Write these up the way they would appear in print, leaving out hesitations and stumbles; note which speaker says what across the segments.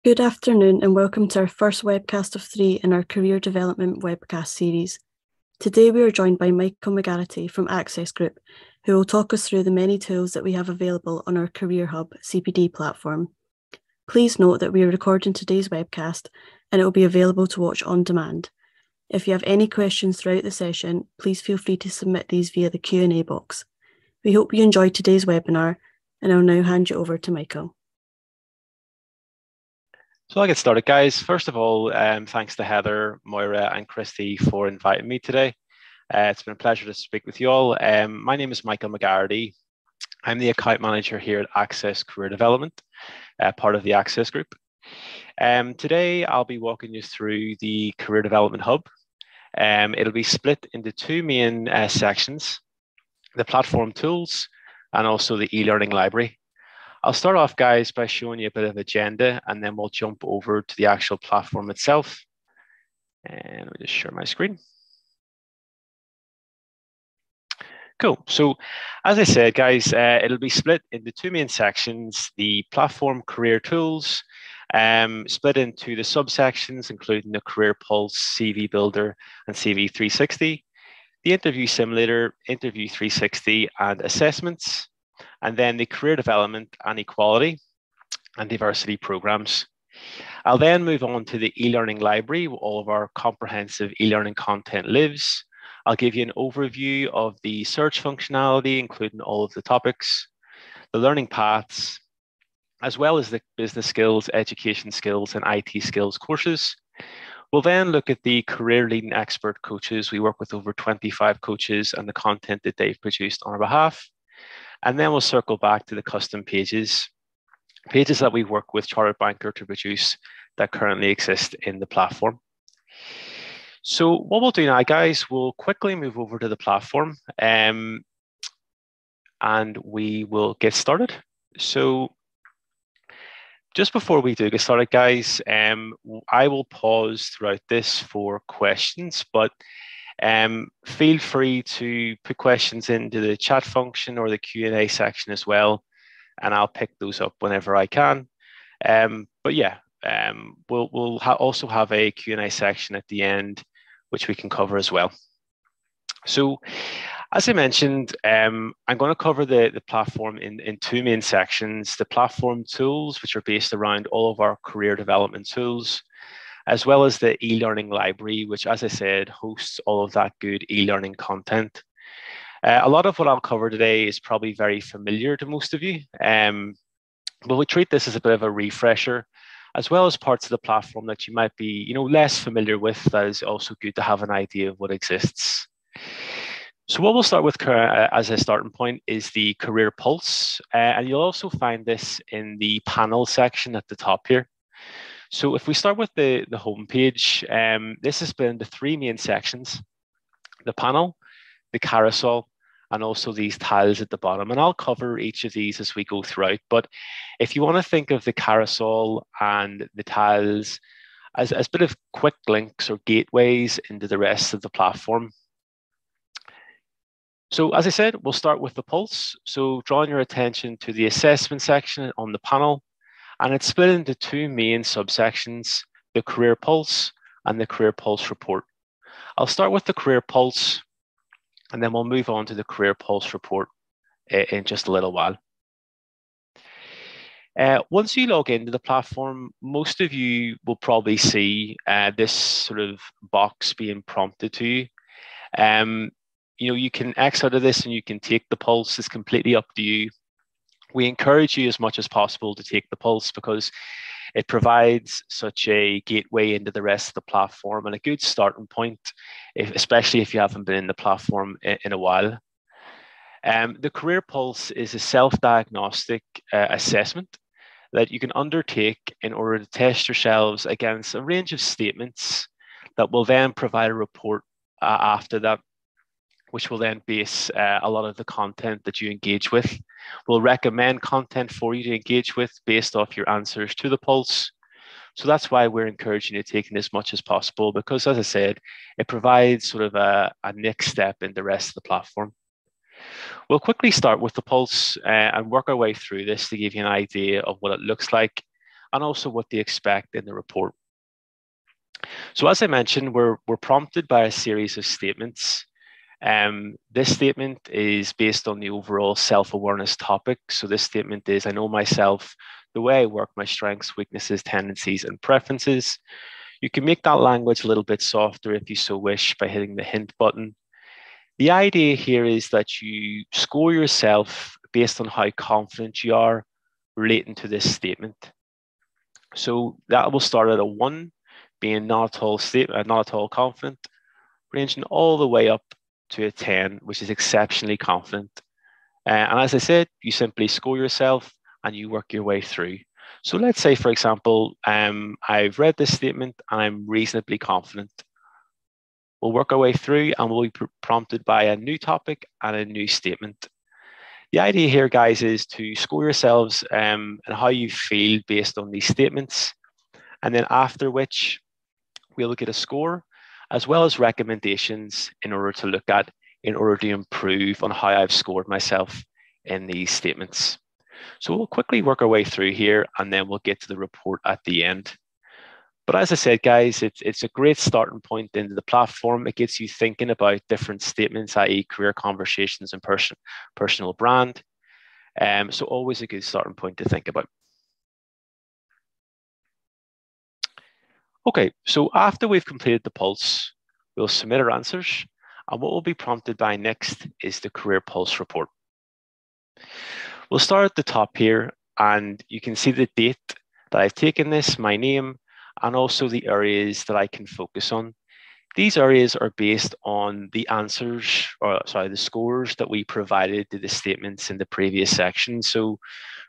Speaker 1: Good afternoon and welcome to our first webcast of 3 in our career development webcast series. Today we are joined by Michael McGarrity from Access Group, who will talk us through the many tools that we have available on our Career Hub CPD platform. Please note that we are recording today's webcast and it will be available to watch on demand. If you have any questions throughout the session, please feel free to submit these via the Q&A box. We hope you enjoyed today's webinar, and I'll now hand you over to Michael.
Speaker 2: So I'll get started, guys. First of all, thanks to Heather, Moira, and Christy for inviting me today. It's been a pleasure to speak with you all. My name is Michael McGarrity. I'm the account manager here at Access Career Development, part of the Access Group. Today, I'll be walking you through the Career Development Hub. It'll be split into two main sections, the platform tools and also the e-learning library. I'll start off, guys, by showing you a bit of agenda, and then we'll jump over to the actual platform itself. And let me just share my screen. Cool. So as I said, guys, it'll be split into two main sections, the platform career tools, split into the subsections, including the Career Pulse, CV Builder, and CV 360, the Interview Simulator, Interview 360, and assessments, and then the career development and equality and diversity programs. I'll then move on to the e-learning library, where all of our comprehensive e-learning content lives. I'll give you an overview of the search functionality, including all of the topics, the learning paths, as well as the business skills, education skills, and IT skills courses. We'll then look at the career leading expert coaches. We work with over 25 coaches and the content that they've produced on our behalf. And then we'll circle back to the custom pages that we work with Chartered Banker to produce that currently exist in the platform. So what we'll do now, guys, we'll quickly move over to the platform and we will get started. So just before we do get started, guys, I will pause throughout this for questions, but feel free to put questions into the chat function or the Q&A section as well, and I'll pick those up whenever I can. But yeah, we'll also have a Q&A section at the end, which we can cover as well. So as I mentioned, I'm going to cover the platform in two main sections, the platform tools, which are based around all of our career development tools, as well as the e-learning library, which, as I said, hosts all of that good e-learning content. A lot of what I'll cover today is probably very familiar to most of you, but we treat this as a bit of a refresher, as well as parts of the platform that you might be, less familiar with. That is also good to have an idea of what exists. So what we'll start with as a starting point is the Career Pulse, and you'll also find this in the panel section at the top here. So if we start with the home page, this has been the three main sections, the panel, the carousel, and also these tiles at the bottom. And I'll cover each of these as we go throughout. But if you want to think of the carousel and the tiles as a bit of quick links or gateways into the rest of the platform. So as I said, we'll start with the pulse. So drawing your attention to the assessment section on the panel, and it's split into two main subsections, the Career Pulse and the Career Pulse Report. I'll start with the Career Pulse, and then we'll move on to the Career Pulse Report in just a little while. Once you log into the platform, most of you will probably see this sort of box being prompted to you. You can X out of this and you can take the pulse. It's completely up to you. We encourage you as much as possible to take the pulse because it provides such a gateway into the rest of the platform and a good starting point, especially if you haven't been in the platform in a while. The Career Pulse is a self-diagnostic assessment that you can undertake in order to test yourselves against a range of statements that will then provide a report after that, which will then base a lot of the content that you engage with. We'll recommend content for you to engage with based off your answers to the pulse. So that's why we're encouraging you to take in as much as possible, because as I said, it provides sort of a next step in the rest of the platform. We'll quickly start with the pulse and work our way through this to give you an idea of what it looks like. and also what they expect in the report. So as I mentioned, we're prompted by a series of statements. This statement is based on the overall self-awareness topic. So this statement is, I know myself, the way I work, my strengths, weaknesses, tendencies, and preferences. You can make that language a little bit softer if you so wish by hitting the hint button. The idea here is that you score yourself based on how confident you are relating to this statement. So that will start at a 1, being not at all confident, ranging all the way up to a 10, which is exceptionally confident. And as I said, you simply score yourself and you work your way through. So let's say, for example, I've read this statement and I'm reasonably confident. We'll work our way through and we'll be prompted by a new topic and a new statement. The idea here, guys, is to score yourselves and how you feel based on these statements. And then after which, we'll look at a score as well as recommendations in order to improve on how I've scored myself in these statements. So we'll quickly work our way through here and then we'll get to the report at the end. But as I said, guys, it's a great starting point into the platform. It gets you thinking about different statements, i.e. career conversations and personal brand. So always a good starting point to think about. Okay, so after we've completed the pulse, we'll submit our answers. And what we'll be prompted by next is the career pulse report. We'll start at the top here and you can see the date that I've taken this, my name, and also the areas that I can focus on. These areas are based on the answers, the scores that we provided to the statements in the previous section. So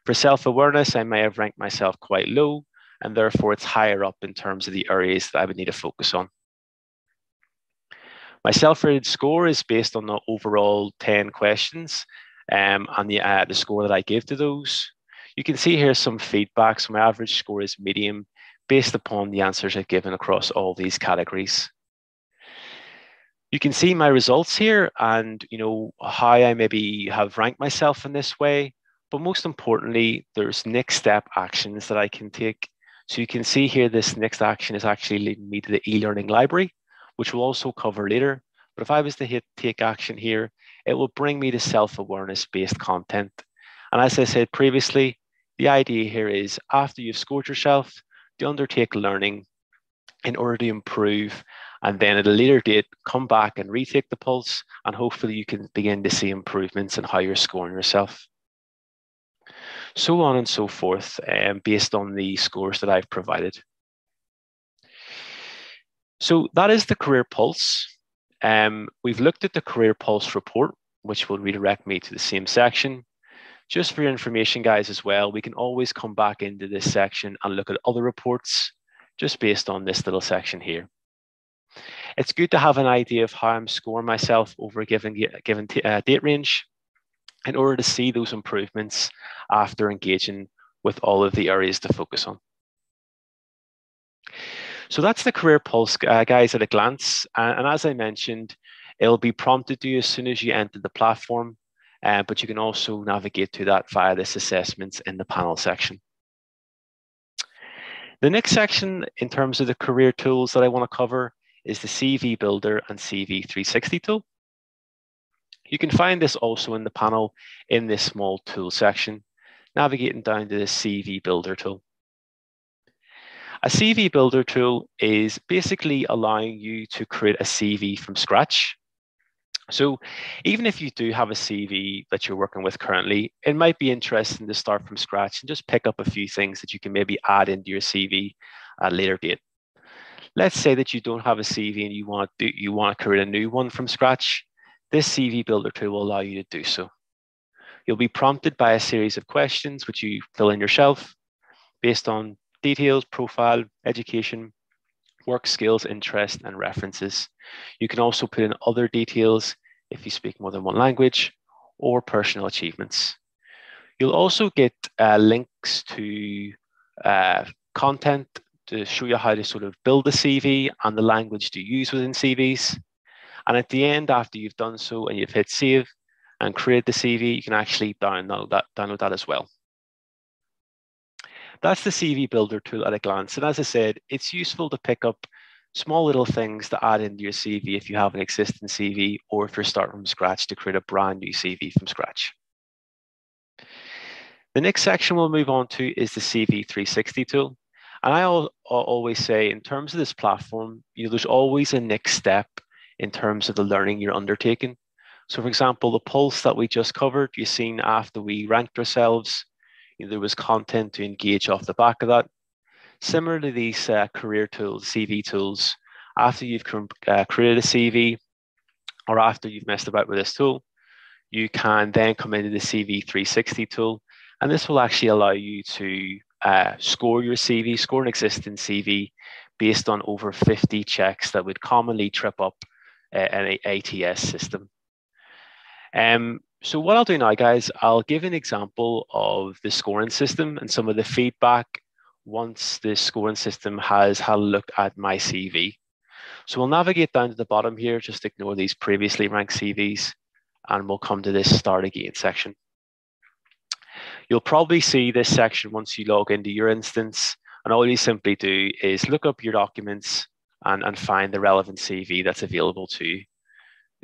Speaker 2: for self-awareness, I may have ranked myself quite low, and therefore it's higher up in terms of the areas that I would need to focus on. My self-rated score is based on the overall 10 questions and the score that I give to those. You can see here some feedback. So my average score is medium based upon the answers I've given across all these categories. You can see my results here and how I maybe have ranked myself in this way. But most importantly, there's next step actions that I can take. So you can see here, this next action is actually leading me to the e-learning library, which we'll also cover later. But if I was to hit take action here, it will bring me to self-awareness based content. And as I said previously, the idea here is after you've scored yourself, to undertake learning in order to improve, and then at a later date, come back and retake the pulse, and hopefully you can begin to see improvements in how you're scoring yourself. So on and so forth, based on the scores that I've provided. So that is the career pulse. We've looked at the career pulse report, which will redirect me to the same section. Just for your information, guys, as well, we can always come back into this section and look at other reports just based on this little section here. It's good to have an idea of how I'm scoring myself over a given date range in order to see those improvements after engaging with all of the areas to focus on. So that's the career pulse, guys, at a glance. And as I mentioned, it'll be prompted to you as soon as you enter the platform, but you can also navigate to that via this assessments in the panel section. The next section in terms of the career tools that I want to cover is the CV Builder and CV 360 tool. You can find this also in the panel in this small tool section, navigating down to the CV Builder tool. A CV Builder tool is basically allowing you to create a CV from scratch. So even if you do have a CV that you're working with currently, it might be interesting to start from scratch and just pick up a few things that you can maybe add into your CV at a later date. Let's say that you don't have a CV and you want to create a new one from scratch. This CV Builder tool will allow you to do so. You'll be prompted by a series of questions which you fill in yourself based on details, profile, education, work skills, interest, and references. You can also put in other details if you speak more than one language or personal achievements. You'll also get links to content to show you how to sort of build a CV and the language to use within CVs. And at the end, after you've done so and you've hit save and create the CV, you can actually download that as well. That's the CV Builder tool at a glance. And as I said, it's useful to pick up small little things to add into your CV if you have an existing CV, or if you're starting from scratch to create a brand new CV from scratch. The next section we'll move on to is the CV 360 tool. And I always say, in terms of this platform, there's always a next step in terms of the learning you're undertaking. So for example, the pulse that we just covered, you've seen after we ranked ourselves, there was content to engage off the back of that. Similar to these career tools, CV tools, after you've created a CV, or after you've messed about with this tool, you can then come into the CV 360 tool, and this will actually allow you to score your CV, score an existing CV based on over 50 checks that would commonly trip up an ATS system. So what I'll do now, guys, I'll give an example of the scoring system and some of the feedback once the scoring system has had a look at my CV. So we'll navigate down to the bottom here, just ignore these previously ranked CVs, and we'll come to this Start Again section. You'll probably see this section once you log into your instance, and all you simply do is look up your documents and find the relevant CV that's available to you.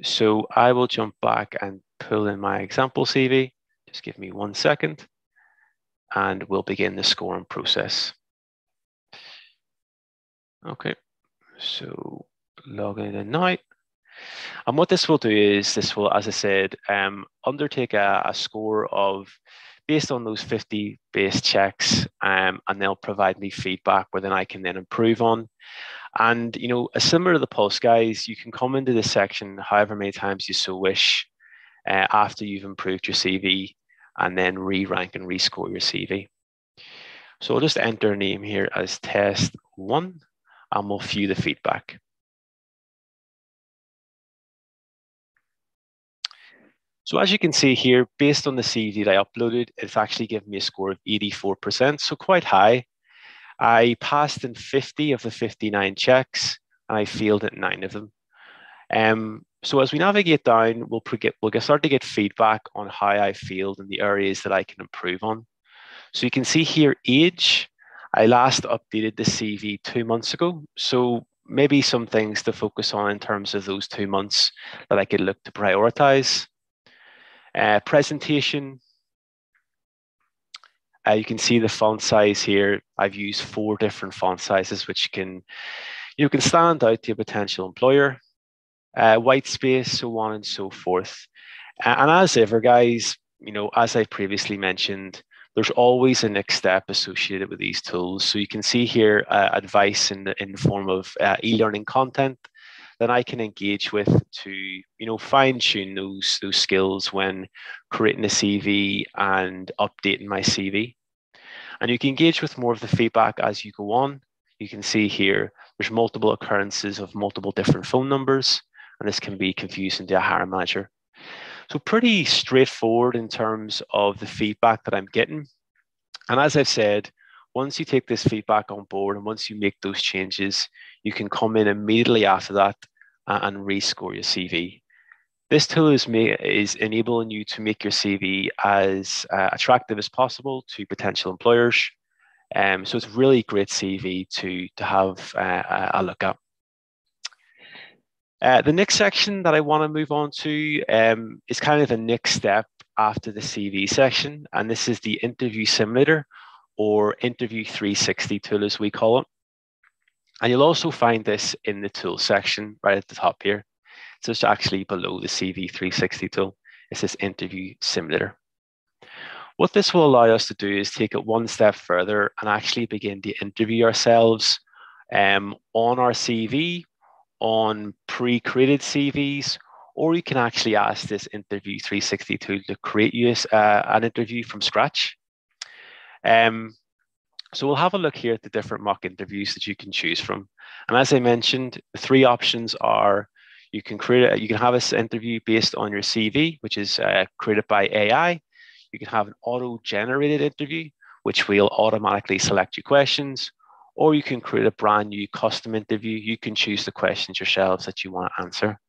Speaker 2: So I will jump back and pull in my example CV. Just give me 1 second, and we'll begin the scoring process. Okay, so logging in now. And what this will do is this will, as I said, undertake a score of based on those 50 base checks, and they'll provide me feedback where then I can then improve on. And, similar to the Pulse, guys, you can come into this section however many times you so wish after you've improved your CV, and then re-rank and rescore your CV. So I'll just enter a name here as test 1, and we'll view the feedback. So as you can see here, based on the CV that I uploaded, it's actually given me a score of 84%, so quite high. I passed in 50 of the 59 checks, and I failed at 9 of them. So as we navigate down, we'll start to get feedback on how I failed in the areas that I can improve on. So you can see here, age. I last updated the CV 2 months ago, so maybe some things to focus on in terms of those 2 months that I could look to prioritize. Presentation. You can see the font size here. I've used 4 different font sizes, which can stand out to a potential employer. White space, so on and so forth. And as ever, guys, as I previously mentioned, there's always a next step associated with these tools. So you can see here advice in the form of e-learning content that I can engage with to fine-tune those skills when creating a CV and updating my CV. And you can engage with more of the feedback as you go on. You can see here there's multiple occurrences of multiple different phone numbers, and this can be confusing to a hiring manager. So pretty straightforward in terms of the feedback that I'm getting. And as I've said, once you take this feedback on board and once you make those changes, you can come in immediately after that and rescore your CV. This tool is enabling you to make your CV as attractive as possible to potential employers. So it's a really great CV to have a look at. The next section that I want to move on to is kind of the next step after the CV section, and this is the interview simulator, or interview 360 tool as we call it. And you'll also find this in the tool section right at the top here. So it's actually below the CV 360 tool. It's this interview simulator. What this will allow us to do is take it one step further and actually begin to interview ourselves on our CV, on pre-created CVs, or you can actually ask this interview 360 tool to create you an interview from scratch. So we'll have a look here at the different mock interviews that you can choose from. And as I mentioned, the 3 options are you can have an interview based on your CV, which is created by AI. You can have an auto-generated interview, which will automatically select your questions, or you can create a brand new custom interview. You can choose the questions yourselves that you want to answer.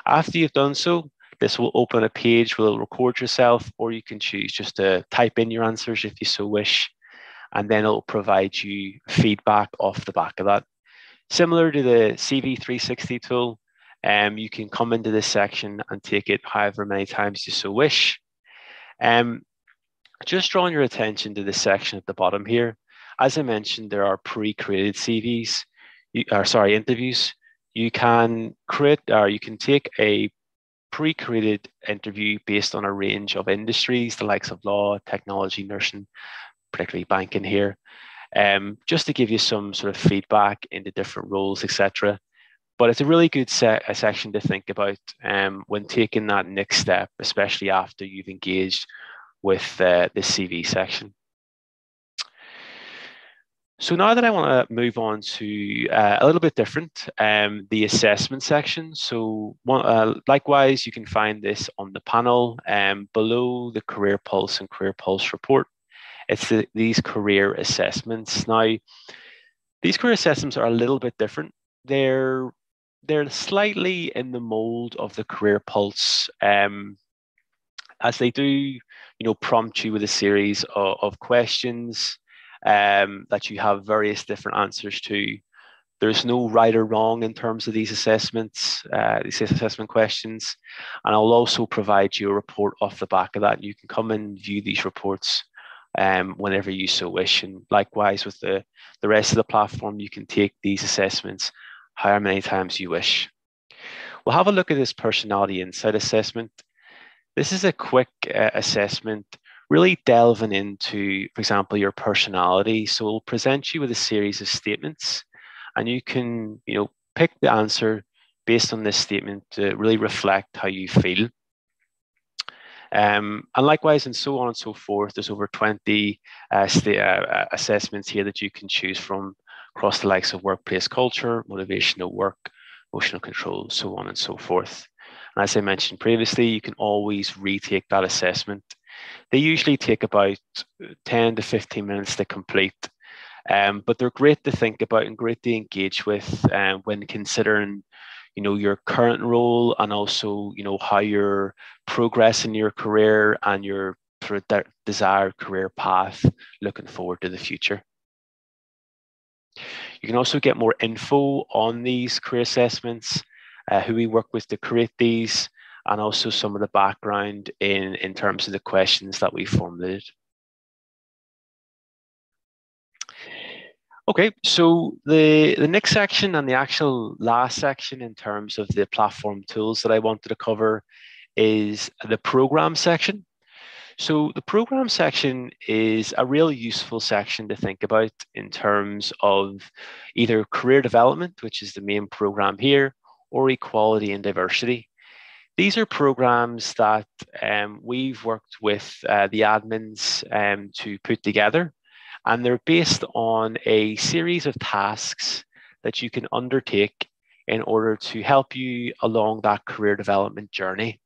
Speaker 2: After you've done so, this will open a page where it'll record yourself, or you can choose just to type in your answers if you so wish. and then it'll provide you feedback off the back of that. Similar to the CV 360 tool, you can come into this section and take it however many times you so wish. Just drawing your attention to this section at the bottom here. As I mentioned, there are pre-created CVs, interviews. You can create, or you can take a pre-created interview based on a range of industries, the likes of law, technology, nursing, particularly banking here, just to give you some sort of feedback into different roles, etc. But it's a really good section to think about when taking that next step, especially after you've engaged with the CV section. So now that I want to move on to a little bit different, the assessment section. So likewise, you can find this on the panel below the Career Pulse and Career Pulse report. It's these career assessments. Now, these career assessments are a little bit different. They're slightly in the mold of the Career Pulse, as they do, prompt you with a series of questions that you have various different answers to. There's no right or wrong in terms of these assessments, these assessment questions, and I'll also provide you a report off the back of that. You can come and view these reports whenever you so wish, and likewise with the rest of the platform, you can take these assessments however many times you wish. We'll have a look at this personality insight assessment. This is a quick assessment, really delving into, for example, your personality. So it'll present you with a series of statements, and you can, pick the answer based on this statement to really reflect how you feel. And likewise, and so on and so forth. There's over 20 assessments here that you can choose from across the likes of workplace culture, motivational work, emotional control, so on and so forth. And as I mentioned previously, you can always retake that assessment. They usually take about 10 to 15 minutes to complete, but they're great to think about and great to engage with when considering, your current role, and also, how you're progressing your career and your desired career path looking forward to the future. You can also get more info on these career assessments, who we work with to create these, and also some of the background in terms of the questions that we formulated. Okay, so the next section and the actual last section in terms of the platform tools that I wanted to cover is the program section. So the program section is a real useful section to think about in terms of either career development, which is the main program here, or equality and diversity. These are programs that we've worked with the admins to put together, and they're based on a series of tasks that you can undertake in order to help you along that career development journey.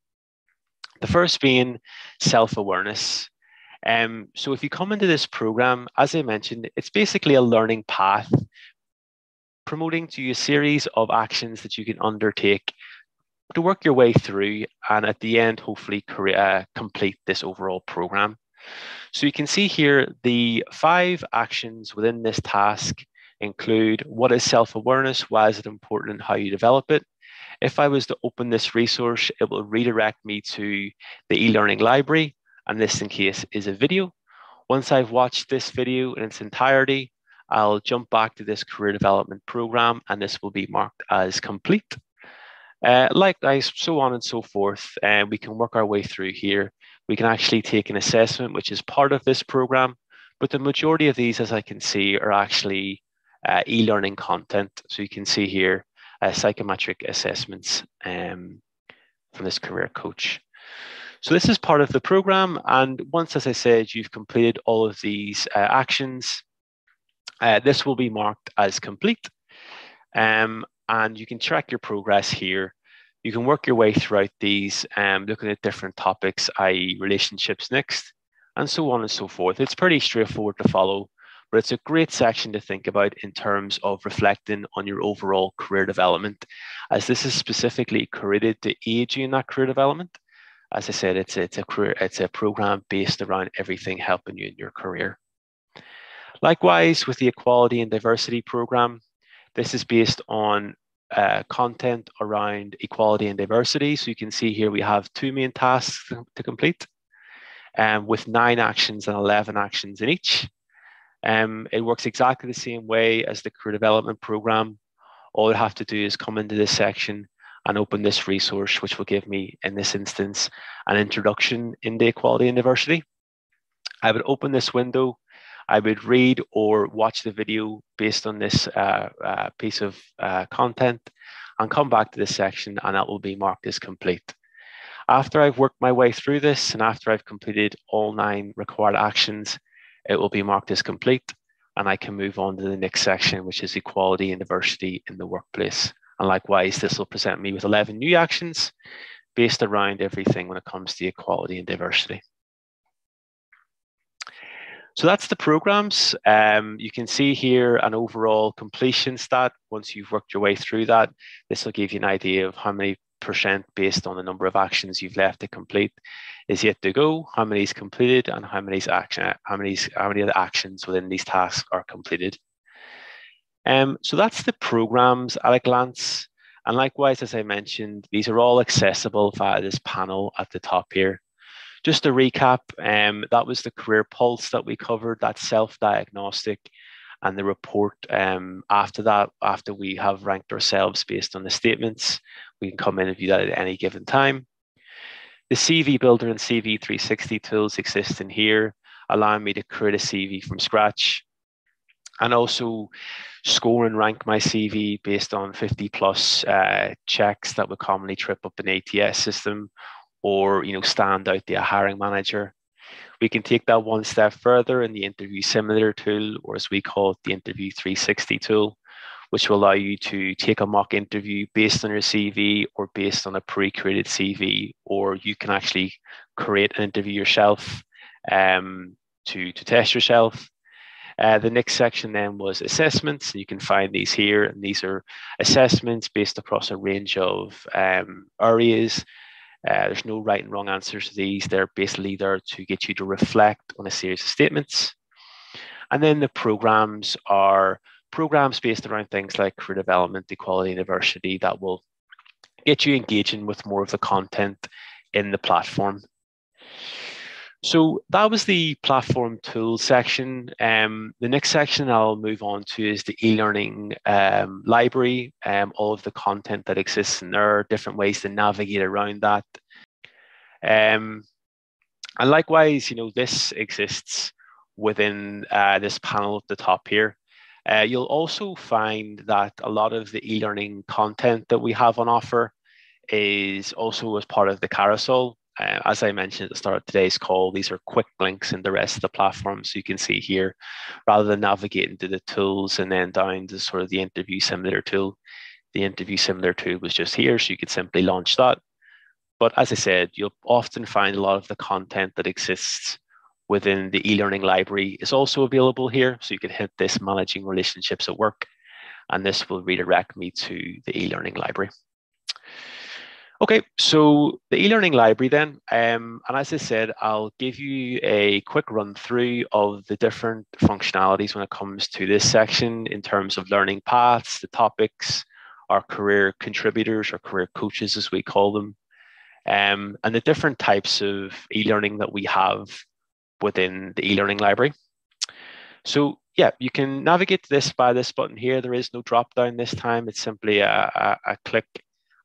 Speaker 2: The first being self-awareness. So if you come into this program, as I mentioned, it's basically a learning path promoting to you a series of actions that you can undertake to work your way through, and at the end, hopefully complete this overall program. So you can see here the 5 actions within this task include: what is self-awareness, why is it important, and how you develop it. If I was to open this resource, it will redirect me to the e-learning library, and this in case is a video. Once I've watched this video in its entirety, I'll jump back to this career development program, and this will be marked as complete. Likewise, so on and so forth. We can work our way through here. We can actually take an assessment, which is part of this program, but the majority of these, as I can see, are actually e-learning content. So you can see here psychometric assessments from this career coach. So this is part of the program, and once, as I said, you've completed all of these actions, this will be marked as complete. And you can track your progress here. You can work your way throughout these, looking at different topics, i.e. relationships next, and so on and so forth. It's pretty straightforward to follow, but it's a great section to think about in terms of reflecting on your overall career development, as this is specifically created to aid you in that career development. As I said, it's a program based around everything helping you in your career. Likewise, with the Equality and Diversity program, this is based on content around equality and diversity. So you can see here we have 2 main tasks to complete, with 9 actions and 11 actions in each. It works exactly the same way as the career development program. All I have to do is come into this section and open this resource, which will give me, in this instance, an introduction into equality and diversity. I would open this window, I would read or watch the video based on this piece of content and come back to this section, and that will be marked as complete. After I've worked my way through this and after I've completed all 9 required actions, it will be marked as complete, and I can move on to the next section, which is equality and diversity in the workplace. And likewise, this will present me with 11 new actions based around everything when it comes to equality and diversity. So that's the programs. You can see here an overall completion stat. Once you've worked your way through that, this will give you an idea of how many % based on the number of actions you've left to complete is yet to go, how many is completed, and how many of the actions within these tasks are completed. So that's the programs at a glance. And likewise, as I mentioned, these are all accessible via this panel at the top here. Just to recap, that was the career pulse that we covered, that self-diagnostic, and the report after that, after we have ranked ourselves based on the statements, we can come in and view that at any given time. The CV Builder and CV 360 tools exist in here, allowing me to create a CV from scratch and also score and rank my CV based on 50 plus checks that would commonly trip up an ATS system or stand out to a hiring manager. We can take that one step further in the Interview Simulator tool, or as we call it, the Interview 360 tool, which will allow you to take a mock interview based on your CV or based on a pre-created CV, or you can actually create an interview yourself to test yourself. The next section then was assessments. You can find these here, and these are assessments based across a range of areas. There's no right and wrong answers to these. They're basically there to get you to reflect on a series of statements. And then the programs are programs based around things like career development, equality, and diversity that will get you engaging with more of the content in the platform. So that was the platform tools section. The next section I'll move on to is the e-learning library, all of the content that exists in there, different ways to navigate around that. And likewise, this exists within this panel at the top here. You'll also find that a lot of the e-learning content that we have on offer is also as part of the carousel. As I mentioned at the start of today's call, these are quick links in the rest of the platform. So you can see here, rather than navigating to the tools and then down to sort of the Interview Simulator tool, the Interview Simulator tool was just here. So you could simply launch that. But as I said, you'll often find a lot of the content that exists within the e-learning library is also available here. So you can hit this Managing Relationships at Work, and this will redirect me to the e-learning library. Okay, so the e-learning library then, and as I said, I'll give you a quick run through of the different functionalities when it comes to this section in terms of learning paths, the topics, our career contributors, or career coaches as we call them, and the different types of e-learning that we have within the e-learning library. So yeah, you can navigate to this by this button here. There is no drop down this time. It's simply a click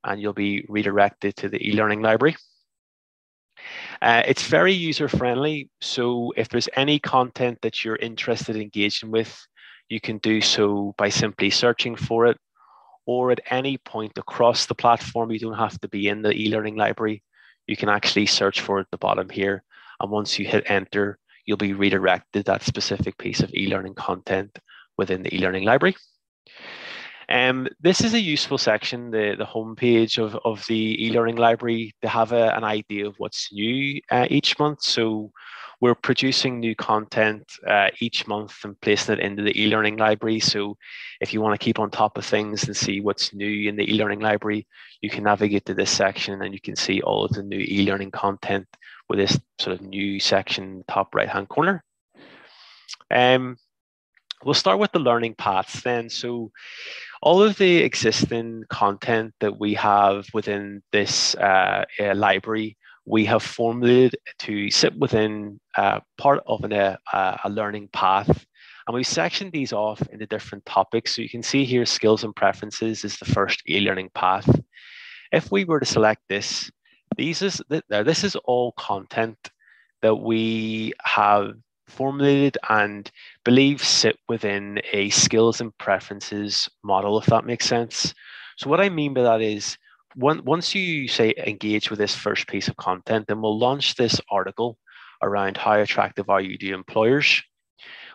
Speaker 2: and you'll be redirected to the e-learning library. It's very user-friendly. So if there's any content that you're interested in engaging with, you can do so by simply searching for it, or at any point across the platform. You don't have to be in the e-learning library. You can actually search for it at the bottom here. And once you hit enter, you'll be redirected to that specific piece of e-learning content within the e-learning library. This is a useful section, the homepage of the e-learning library, to have an idea of what's new each month. So we're producing new content each month and placing it into the e-learning library. So if you want to keep on top of things and see what's new in the e-learning library, you can navigate to this section and you can see all of the new e-learning content with this sort of new section top right-hand corner. We'll start with the learning paths then. So all of the existing content that we have within this library, we have formulated to sit within part of a learning path. And we've sectioned these off into different topics. So you can see here, skills and preferences is the first e-learning path. If we were to select this, this is all content that we have formulated and believe sit within a skills and preferences model, if that makes sense. So what I mean by that is once you say engage with this first piece of content, then we'll launch this article around how attractive are you to employers.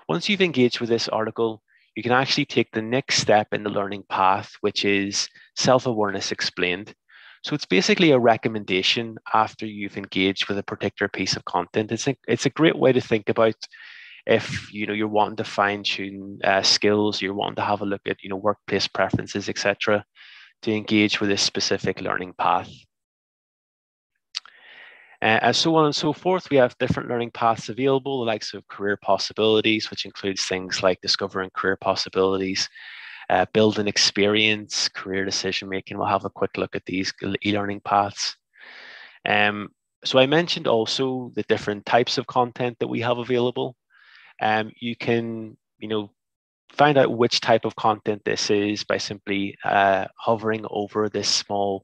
Speaker 2: Once you've engaged with this article, you can actually take the next step in the learning path, which is self-awareness explained. So it's basically a recommendation after you've engaged with a particular piece of content. It's a great way to think about if you're wanting to fine tune skills, you're wanting to have a look at workplace preferences, etc., to engage with this specific learning path. And so on and so forth. We have different learning paths available, the likes of career possibilities, which includes things like discovering career possibilities, building experience, career decision making. We'll have a quick look at these e-learning paths. So I mentioned also the different types of content that we have available. You can, find out which type of content this is by simply hovering over this small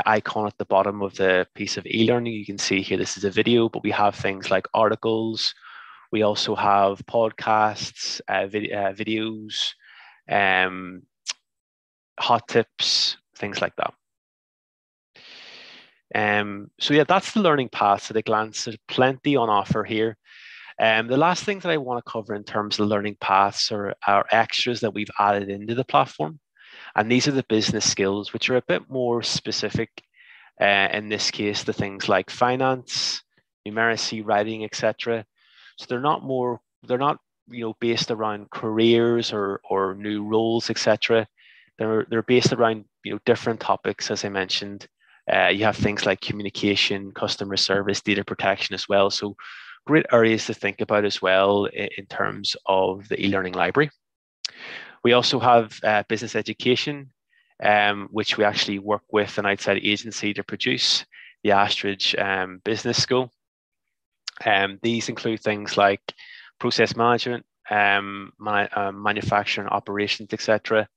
Speaker 2: icon at the bottom of the piece of e-learning. You can see here, this is a video, but we have things like articles. We also have podcasts, videos, hot tips, things like that. So yeah, that's the learning paths at a glance. There's plenty on offer here. The last thing that I want to cover in terms of learning paths are extras that we've added into the platform. And these are the business skills, which are a bit more specific, in this case, to things like finance, numeracy, writing, etc. So they're not based around careers or new roles, etc. They're based around different topics, as I mentioned. You have things like communication, customer service, data protection as well. So great areas to think about as well in terms of the e-learning library. We also have business education, which we actually work with an outside agency to produce, the Astridge Business School. These include things like process management, manufacturing operations, etc.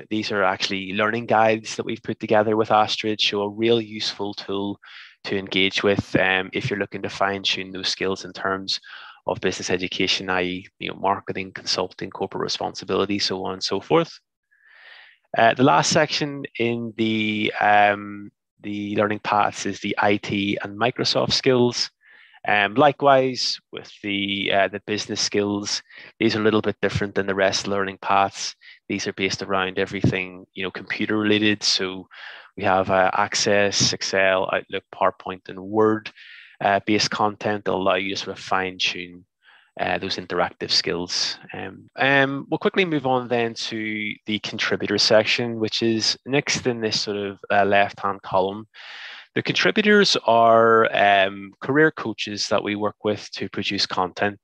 Speaker 2: These are actually learning guides that we've put together with Astridge, so a real useful tool to engage with if you're looking to fine tune those skills in terms of business education, i.e., marketing, consulting, corporate responsibility, so on and so forth. The last section in the learning paths is the IT and Microsoft skills. Likewise, with the business skills, these are a little bit different than the rest of the learning paths. These are based around everything computer related. So we have Access, Excel, Outlook, PowerPoint, and Word based content that will allow you to sort of fine tune those interactive skills. We'll quickly move on then to the contributor section, which is next in this sort of left-hand column. The contributors are career coaches that we work with to produce content.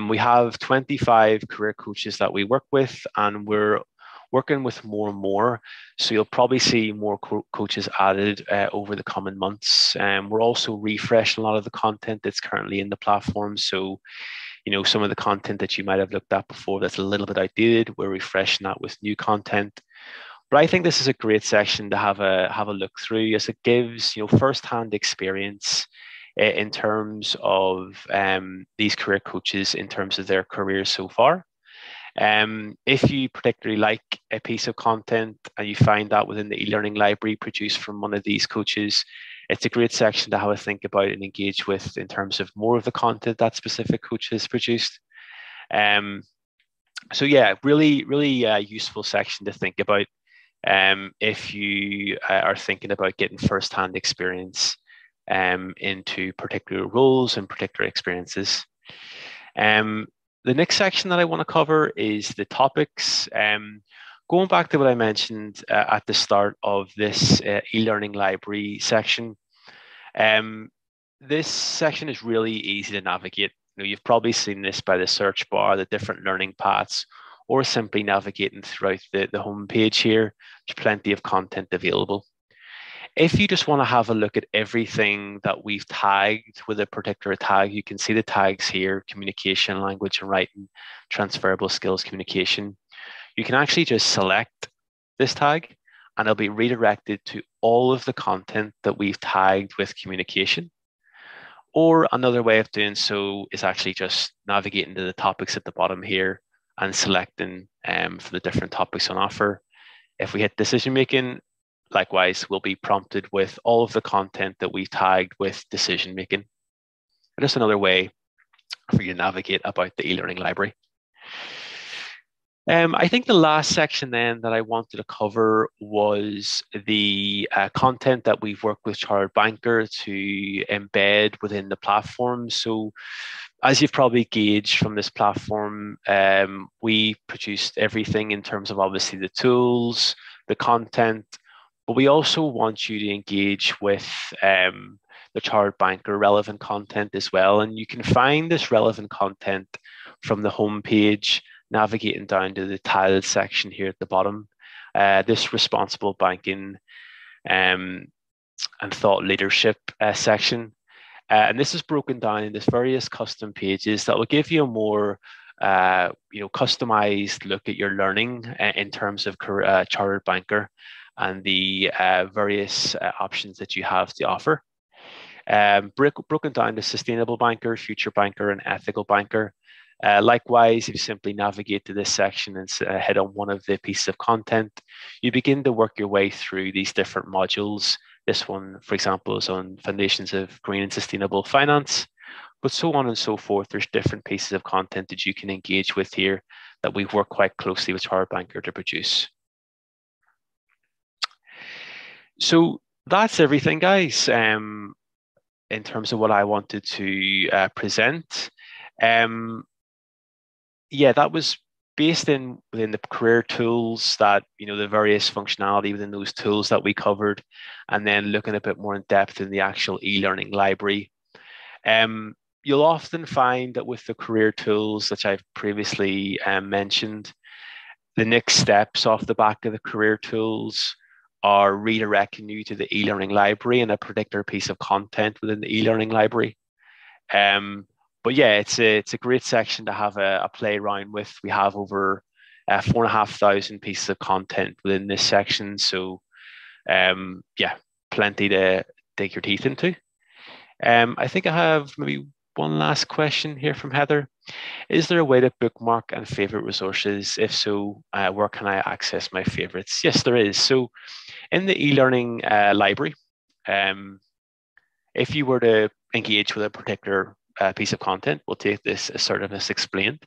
Speaker 2: We have 25 career coaches that we work with, and we're working with more and more. So you'll probably see more coaches added over the coming months. We're also refreshing a lot of the content that's currently in the platform. So, some of the content that you might have looked at before that's a little bit outdated, we're refreshing that with new content. But I think this is a great section to have a look through, as it gives first-hand experience in terms of these career coaches in terms of their careers so far. If you particularly like a piece of content and you find that within the e-learning library produced from one of these coaches, it's a great section to have a think about and engage with in terms of more of the content that specific coach has produced. So yeah, really useful section to think about if you are thinking about getting first-hand experience into particular roles and particular experiences. The next section that I want to cover is the topics. Going back to what I mentioned at the start of this e-learning library section, this section is really easy to navigate. you've probably seen this by the search bar, the different learning paths, or simply navigating throughout the home page here. There's plenty of content available. If you just want to have a look at everything that we've tagged with a particular tag, you can see the tags here: communication, language and writing, transferable skills, communication. You can actually just select this tag and it'll be redirected to all of the content that we've tagged with communication. Or another way of doing so is actually just navigating to the topics at the bottom here and selecting for the different topics on offer. If we hit decision making, likewise, we'll be prompted with all of the content that we've tagged with decision making. And just another way for you to navigate about the e-learning library. I think the last section then that I wanted to cover was the content that we've worked with Chartered Banker to embed within the platform. So as you've probably gauged from this platform, we produced everything in terms of obviously the tools, the content, but we also want you to engage with the Chartered Banker relevant content as well. And you can find this relevant content from the homepage, navigating down to the tiled section here at the bottom. This responsible banking and thought leadership section. And this is broken down into various custom pages that will give you a more customized look at your learning in terms of Chartered Banker and the various options that you have to offer. Broken down to sustainable banker, future banker, and ethical banker. Likewise, if you simply navigate to this section and hit on one of the pieces of content, you begin to work your way through these different modules. This one, for example, is on foundations of green and sustainable finance, but so on and so forth. There's different pieces of content that you can engage with here that we've worked quite closely with Chartered Banker to produce. So that's everything, guys, in terms of what I wanted to present. Yeah, that was based within the career tools that, the various functionality within those tools that we covered, and then looking a bit more in depth in the actual e-learning library. You'll often find that with the career tools, which I've previously mentioned, the next steps off the back of the career tools are redirecting you to the e-learning library and a particular piece of content within the e-learning library. But yeah, it's a great section to have a play around with. We have over 4,500 pieces of content within this section. So yeah, plenty to dig your teeth into. I think I have maybe one last question here from Heather. Is there a way to bookmark and favorite resources? If so, where can I access my favorites? Yes, there is. So in the e-learning library, if you were to engage with a particular piece of content, we'll take this assertiveness explained.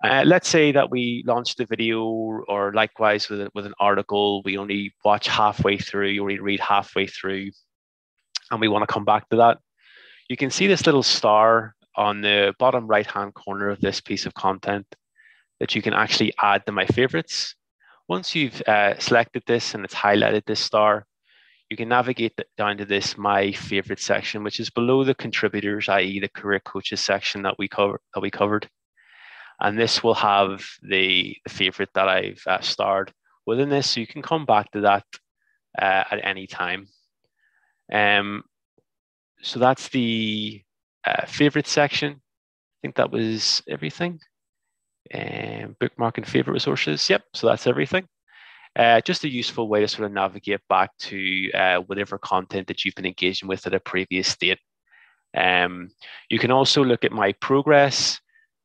Speaker 2: Let's say that we launched a video, or likewise with an article, we only watch halfway through, you only read halfway through, and we want to come back to that. You can see this little star on the bottom right-hand corner of this piece of content that you can actually add to my favorites. Once you've selected this and it's highlighted this star, you can navigate down to this My Favorite section, which is below the contributors, i.e. the career coaches section that we covered. And this will have the favorite that I've starred within this, so you can come back to that at any time. So that's the favorite section. I think that was everything. Bookmark and favorite resources. Yep, so that's everything. Just a useful way to sort of navigate back to whatever content that you've been engaging with at a previous state. You can also look at My Progress,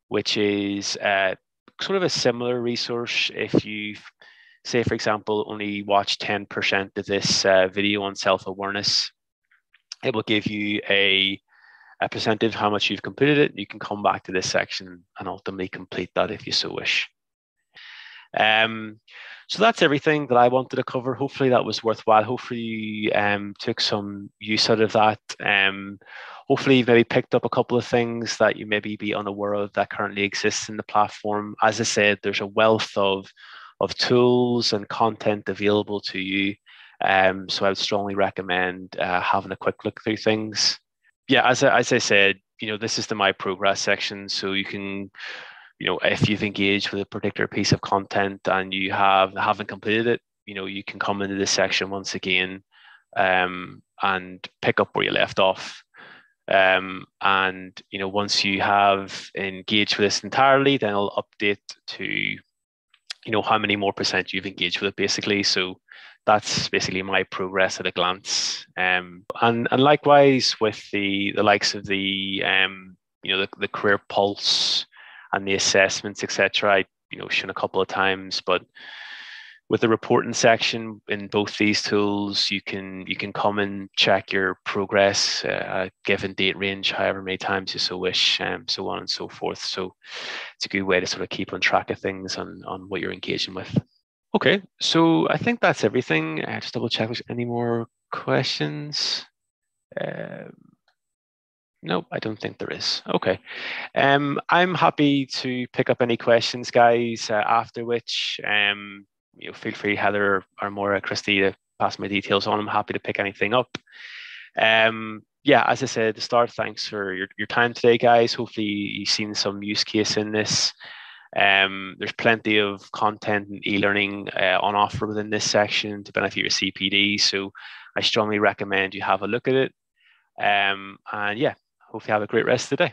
Speaker 2: which is sort of a similar resource. If you, say, for example, only watch 10% of this video on self-awareness, it will give you a percentage of how much you've completed it. You can come back to this section and ultimately complete that if you so wish. So that's everything that I wanted to cover. Hopefully that was worthwhile. Hopefully you took some use out of that. Hopefully you've maybe picked up a couple of things that you maybe be unaware of that currently exists in the platform. As I said, there's a wealth of tools and content available to you. So I would strongly recommend having a quick look through things. Yeah, as I said, this is the My Progress section. So you can, if you've engaged with a particular piece of content and you haven't completed it, you can come into this section once again and pick up where you left off. And once you have engaged with this entirely, then I'll update to how many more percent you've engaged with it, basically. So that's basically my progress at a glance. And likewise with the likes of the the career pulse and the assessments, etc. I shown a couple of times, but with the reporting section in both these tools, you can come and check your progress, given date range, however many times you so wish, so on and so forth. So it's a good way to sort of keep on track of things on what you're engaging with. Okay, so I think that's everything. Just double check if there's any more questions. Nope, I don't think there is. Okay. I'm happy to pick up any questions, guys, after which feel free, Heather or Maura, Christy, to pass my details on. I'm happy to pick anything up. Yeah, as I said at the start, thanks for your time today, guys. Hopefully you've seen some use case in this. There's plenty of content and e-learning on offer within this section to benefit your CPD. So I strongly recommend you have a look at it. And yeah, hopefully have a great rest of the day.